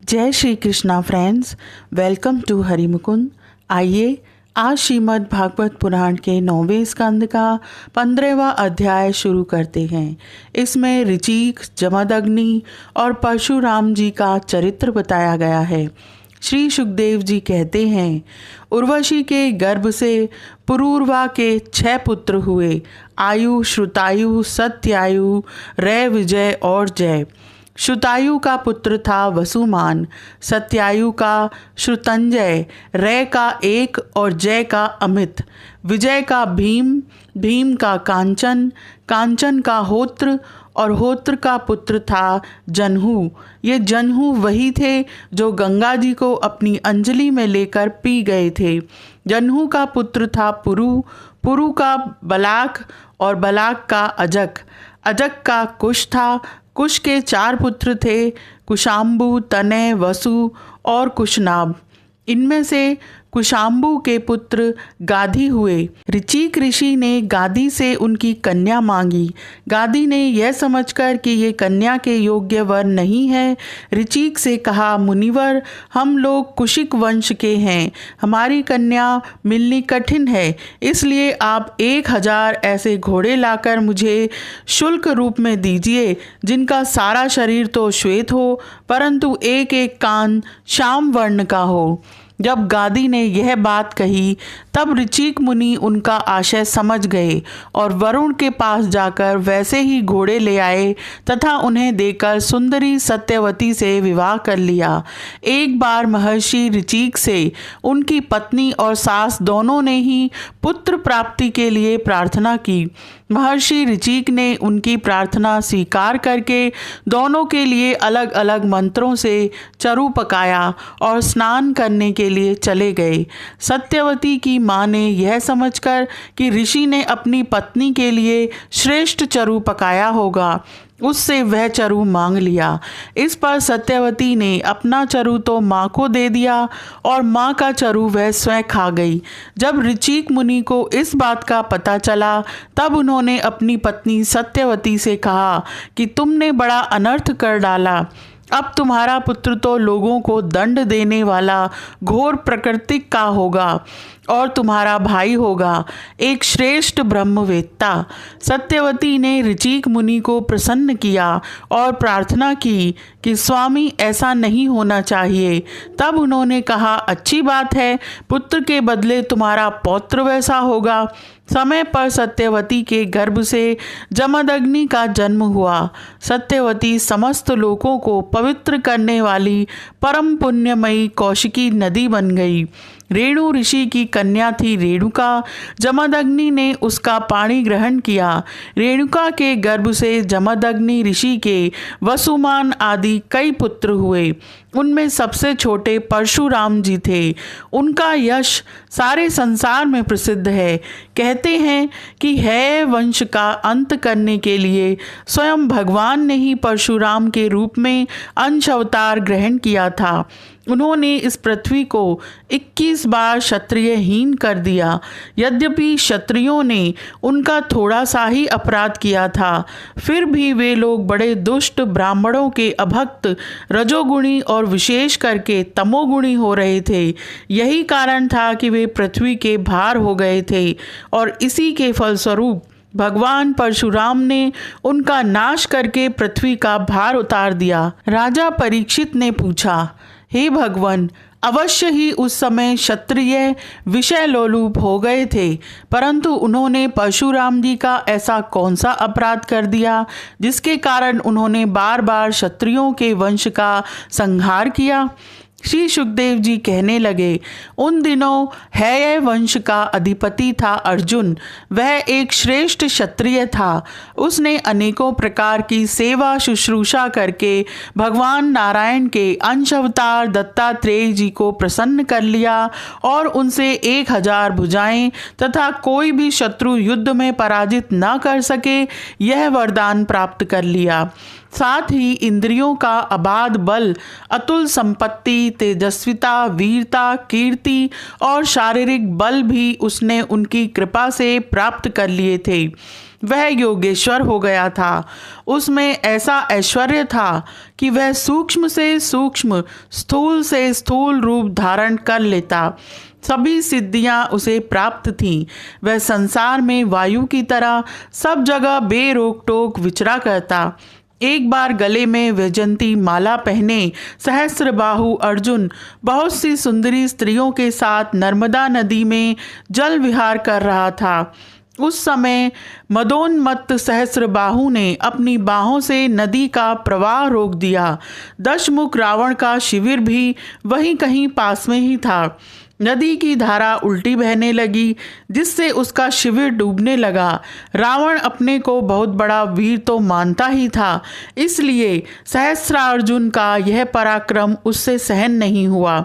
जय Shri Krishna friends, welcome to Harimukund. आइए आज श्रीमद् भागवत पुराण के 9वें स्कंद का 15वां अध्याय शुरू करते हैं। इसमें ऋचिक, जमदग्नि और परशुराम जी का चरित्र बताया गया है। श्री सुखदेव जी कहते हैं, उर्वशी के गर्भ से पुरूरवा के 6 पुत्र हुए। आयु, श्रुतायु, सत्यायु, रै, विजय और जय। श्रुतायु का पुत्र था वसुमान, सत्यायु का श्रुतंजय, रै का एक और जय का अमित, विजय का भीम, भीम का कांचन, कांचन का होत्र और होत्र का पुत्र था जन्हू। ये जन्हू वही थे जो गंगा जी को अपनी अंजलि में लेकर पी गए थे। जन्हू का पुत्र था पुरु, पुरु का बलाक और बलाक का अजक, अजक का कुश था। कुश के 4 पुत्र थे, कुशाम्बु, तनय, वसु और कुशनाभ। इनमें से कुशाम्बु के पुत्र गाधी हुए। ऋचिक ऋषि ने गाधी से उनकी कन्या मांगी। गाधी ने यह समझकर कि ये कन्या के योग्य वर नहीं है, ऋचिक से कहा, मुनिवर, हम लोग कुशिक वंश के हैं, हमारी कन्या मिलनी कठिन है, इसलिए आप 1000 ऐसे घोड़े लाकर मुझे शुल्क रूप में दीजिए, जिनका सारा शरीर तो श्वेत हो, परंतु एक एक कान श्याम वर्ण का हो। जब गादी ने यह बात कही तब ऋचिक मुनि उनका आशय समझ गए और वरुण के पास जाकर वैसे ही घोड़े ले आए तथा उन्हें देकर सुंदरी सत्यवती से विवाह कर लिया। एक बार महर्षि ऋचिक से उनकी पत्नी और सास दोनों ने ही पुत्र प्राप्ति के लिए प्रार्थना की। महर्षि ऋचिक ने उनकी प्रार्थना स्वीकार करके दोनों के लिए अलग अलग मंत्रों से चरु पकाया और स्नान करने के लिए चले गए। सत्यवती की माँ ने यह समझकर कि ऋषि ने अपनी पत्नी के लिए श्रेष्ठ चरु पकाया होगा, उससे वह चरु मांग लिया। इस पर सत्यवती ने अपना चरु तो माँ को दे दिया और माँ का चरु वह स्वयं खा गई। जब ऋचिक मुनि को इस बात का पता चला तब उन्होंने अपनी पत्नी सत्यवती से कहा कि तुमने बड़ा अनर्थ कर डाला। अब तुम्हारा पुत्र तो लोगों को दंड देने वाला घोर प्रकृति का होगा और तुम्हारा भाई होगा एक श्रेष्ठ ब्रह्मवेत्ता। सत्यवती ने ऋचिक मुनि को प्रसन्न किया और प्रार्थना की कि स्वामी ऐसा नहीं होना चाहिए। तब उन्होंने कहा, अच्छी बात है, पुत्र के बदले तुम्हारा पौत्र वैसा होगा। समय पर सत्यवती के गर्भ से जमदग्नि का जन्म हुआ। सत्यवती समस्त लोकों को पवित्र करने वाली परम पुण्यमयी कौशिकी नदी बन गई। रेणु ऋषि की कन्या थी रेणुका। जमदग्नि ने उसका पाणी ग्रहण किया। रेणुका के गर्भ से जमदग्नि ऋषि के वसुमान आदि कई पुत्र हुए। उनमें सबसे छोटे परशुराम जी थे। उनका यश सारे संसार में प्रसिद्ध है। कहते हैं कि है वंश का अंत करने के लिए स्वयं भगवान ने ही परशुराम के रूप में अंश अवतार ग्रहण किया था। उन्होंने इस पृथ्वी को 21 बार क्षत्रियहीन कर दिया। यद्यपि क्षत्रियों ने उनका थोड़ा सा ही अपराध किया था, फिर भी वे लोग बड़े दुष्ट, ब्राह्मणों के अभक्त, रजोगुणी और विशेष करके तमोगुणी हो रहे थे। यही कारण था कि वे पृथ्वी के भार हो गए थे और इसी के फलस्वरूप भगवान परशुराम ने उनका नाश करके पृथ्वी का भार उतार दिया। राजा परीक्षित ने पूछा, हे भगवान, अवश्य ही उस समय क्षत्रिय विषय लोलुप हो गए थे, परंतु उन्होंने परशुराम जी का ऐसा कौन सा अपराध कर दिया जिसके कारण उन्होंने बार बार क्षत्रियों के वंश का संहार किया। श्री सुखदेव जी कहने लगे, उन दिनों है वंश का अधिपति था अर्जुन। वह एक श्रेष्ठ क्षत्रिय था। उसने अनेकों प्रकार की सेवा शुश्रूषा करके भगवान नारायण के अंश अवतार दत्तात्रेय जी को प्रसन्न कर लिया और उनसे 1000 भुजाएं तथा कोई भी शत्रु युद्ध में पराजित न कर सके यह वरदान प्राप्त कर लिया। साथ ही इंद्रियों का अबाध बल, अतुल संपत्ति, तेजस्विता, वीरता, कीर्ति और शारीरिक बल भी उसने उनकी कृपा से प्राप्त कर लिए थे। वह योगेश्वर हो गया था। उसमें ऐसा ऐश्वर्य था कि वह सूक्ष्म से सूक्ष्म, स्थूल से स्थूल रूप धारण कर लेता। सभी सिद्धियां उसे प्राप्त थीं। वह संसार में वायु की तरह सब जगह बेरोक टोक विचरा करता। एक बार गले में वैजंती माला पहने सहस्त्रबाहु अर्जुन बहुत सी सुंदरी स्त्रियों के साथ नर्मदा नदी में जल विहार कर रहा था। उस समय मदोन्मत्त सहस्त्रबाहु ने अपनी बाहों से नदी का प्रवाह रोक दिया। दशमुख रावण का शिविर भी वहीं कहीं पास में ही था। नदी की धारा उल्टी बहने लगी, जिससे उसका शिविर डूबने लगा। रावण अपने को बहुत बड़ा वीर तो मानता ही था, इसलिए सहस्त्रार्जुन का यह पराक्रम उससे सहन नहीं हुआ।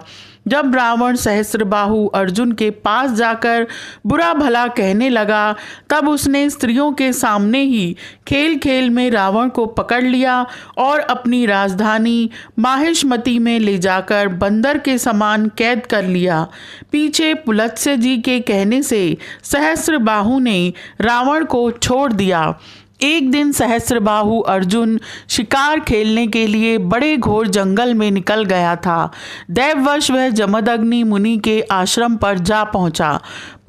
जब रावण सहस्त्रबाहु अर्जुन के पास जाकर बुरा भला कहने लगा, तब उसने स्त्रियों के सामने ही खेल खेल में रावण को पकड़ लिया और अपनी राजधानी माहिष्मती में ले जाकर बंदर के समान कैद कर लिया। पीछे पुलत्स्य जी के कहने से सहस्त्रबाहु ने रावण को छोड़ दिया। एक दिन सहस्त्रबाहु अर्जुन शिकार खेलने के लिए बड़े घोर जंगल में निकल गया था। दैववश वह जमदग्नि मुनि के आश्रम पर जा पहुंचा।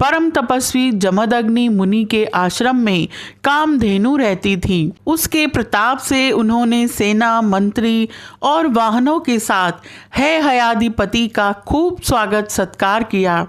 परम तपस्वी जमदग्नि मुनि के आश्रम में कामधेनु रहती थी। उसके प्रताप से उन्होंने सेना, मंत्री और वाहनों के साथ है हयाधिपति का खूब स्वागत सत्कार किया।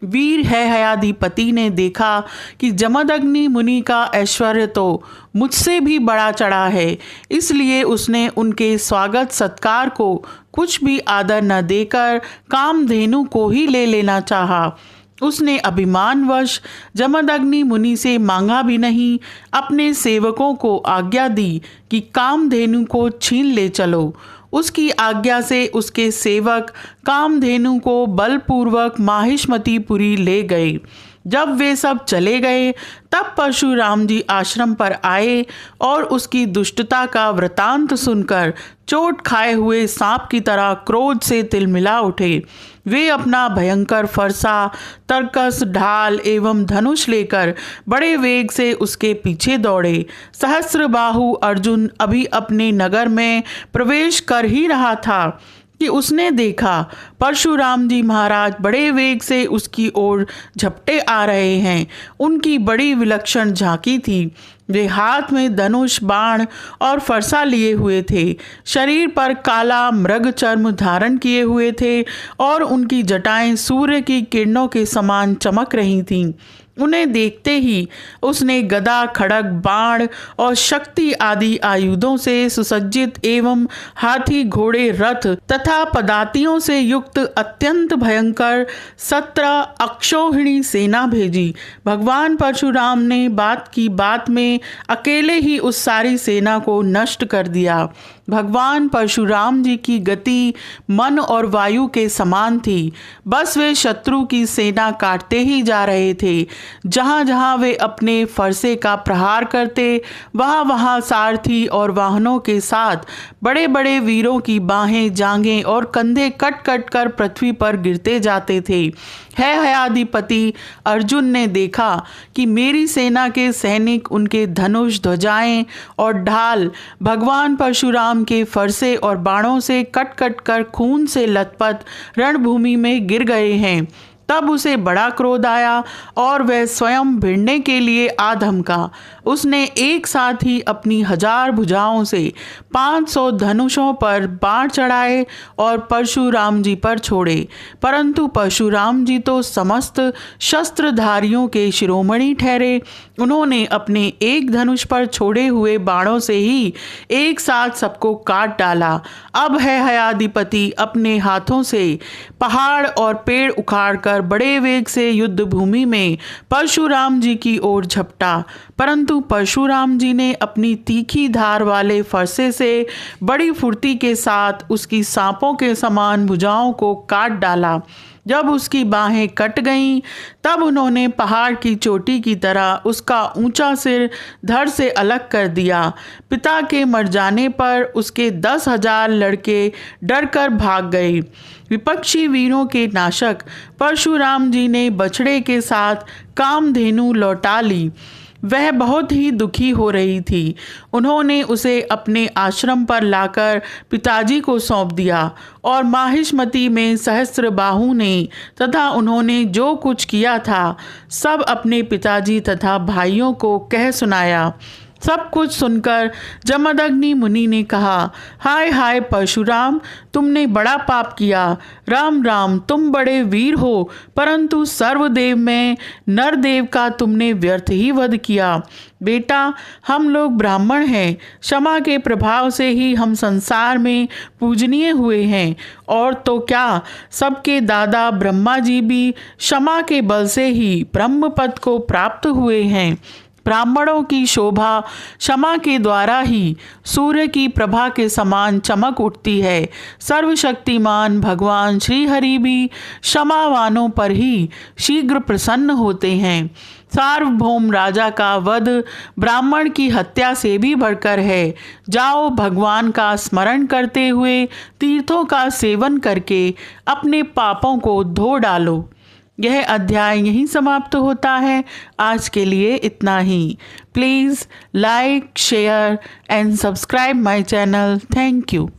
वीर है हयाधिपति ने देखा कि जमदग्नि मुनि का ऐश्वर्य तो मुझसे भी बड़ा चढ़ा है, इसलिए उसने उनके स्वागत सत्कार को कुछ भी आदर न देकर कामधेनु को ही ले लेना चाहा। उसने अभिमानवश जमदग्नि मुनि से मांगा भी नहीं, अपने सेवकों को आज्ञा दी कि कामधेनु को छीन ले चलो। उसकी आज्ञा से उसके सेवक कामधेनु को बलपूर्वक माहिष्मतीपुरी ले गए। जब वे सब चले गए, तब परशुराम जी आश्रम पर आए और उसकी दुष्टता का वृतांत सुनकर चोट खाए हुए सांप की तरह क्रोध से तिलमिला उठे। वे अपना भयंकर फरसा, तरकस, ढाल एवं धनुष लेकर बड़े वेग से उसके पीछे दौड़े। सहस्त्रबाहु अर्जुन अभी अपने नगर में प्रवेश कर ही रहा था कि उसने देखा परशुराम जी महाराज बड़े वेग से उसकी ओर झपटे आ रहे हैं। उनकी बड़ी विलक्षण झांकी थी। वे हाथ में धनुष, बाण और फरसा लिए हुए थे। शरीर पर काला मृग चर्म धारण किए हुए थे और उनकी जटाएं सूर्य की किरणों के समान चमक रही थीं। उन्हें देखते ही उसने गदा, खड्ग, बाण और शक्ति आदि आयुधों से सुसज्जित एवं हाथी, घोड़े, रथ तथा पदातियों से युक्त अत्यंत भयंकर 17 अक्षौहिणी सेना भेजी। भगवान परशुराम ने बात की बात में अकेले ही उस सारी सेना को नष्ट कर दिया। भगवान परशुराम जी की गति मन और वायु के समान थी। बस वे शत्रु की सेना काटते ही जा रहे थे। जहाँ जहाँ वे अपने फरसे का प्रहार करते, वहाँ वहाँ सारथी और वाहनों के साथ बड़े बड़े वीरों की बाहें, जांघें और कंधे कट कट कर पृथ्वी पर गिरते जाते थे। है हयाधिपति अर्जुन ने देखा कि मेरी सेना के सैनिक, उनके धनुष, ध्वजाएं और ढाल भगवान परशुराम के फरसे और बाणों से कट कट कर खून से लथपथ रणभूमि में गिर गए हैं। तब उसे बड़ा क्रोध आया और वह स्वयं भिड़ने के लिए आ धमका। उसने एक साथ ही अपनी 1000 भुजाओं से 500 धनुषों पर बाण चढ़ाए और परशुराम जी पर छोड़े। परंतु परशुराम जी तो समस्त शस्त्रधारियों के शिरोमणि ठहरे। उन्होंने अपने एक धनुष पर छोड़े हुए बाणों से ही एक साथ सबको काट डाला। अब है हयाधिपति अपने हाथों से पहाड़ और पेड़ उखाड़कर बड़े वेग से युद्ध भूमि में परशुराम जी की ओर झपटा। परंतु परशुराम जी ने अपनी तीखी धार वाले फरसे से बड़ी फुर्ती के साथ उसकी सांपों के समान भुजाओं को काट डाला। जब उसकी बाहें कट गईं, तब उन्होंने पहाड़ की चोटी की तरह उसका ऊंचा सिर धड़ से अलग कर दिया। पिता के मर जाने पर उसके 10,000 लड़के डरकर भाग गए। विपक्षी वीरों के नाशक परशुराम जी ने बछड़े के साथ कामधेनु लौटा ली। वह बहुत ही दुखी हो रही थी। उन्होंने उसे अपने आश्रम पर लाकर पिताजी को सौंप दिया और माहिष्मती में सहस्त्रबाहु ने तथा उन्होंने जो कुछ किया था सब अपने पिताजी तथा भाइयों को कह सुनाया। सब कुछ सुनकर जमदग्नि मुनि ने कहा, हाय हाय परशुराम, तुमने बड़ा पाप किया। राम राम, तुम बड़े वीर हो, परंतु सर्वदेव में नरदेव का तुमने व्यर्थ ही वध किया। बेटा, हम लोग ब्राह्मण हैं, क्षमा के प्रभाव से ही हम संसार में पूजनीय हुए हैं। और तो क्या, सबके दादा ब्रह्मा जी भी क्षमा के बल से ही ब्रह्म पद को प्राप्त हुए हैं। ब्राह्मणों की शोभा क्षमा के द्वारा ही सूर्य की प्रभा के समान चमक उठती है। सर्वशक्तिमान भगवान श्री हरि भी क्षमावानों पर ही शीघ्र प्रसन्न होते हैं। सार्वभौम राजा का वध ब्राह्मण की हत्या से भी बढ़कर है। जाओ, भगवान का स्मरण करते हुए तीर्थों का सेवन करके अपने पापों को धो डालो। यह अध्याय यहीं समाप्त होता है। आज के लिए इतना ही। Please like, share and subscribe my channel. Thank you.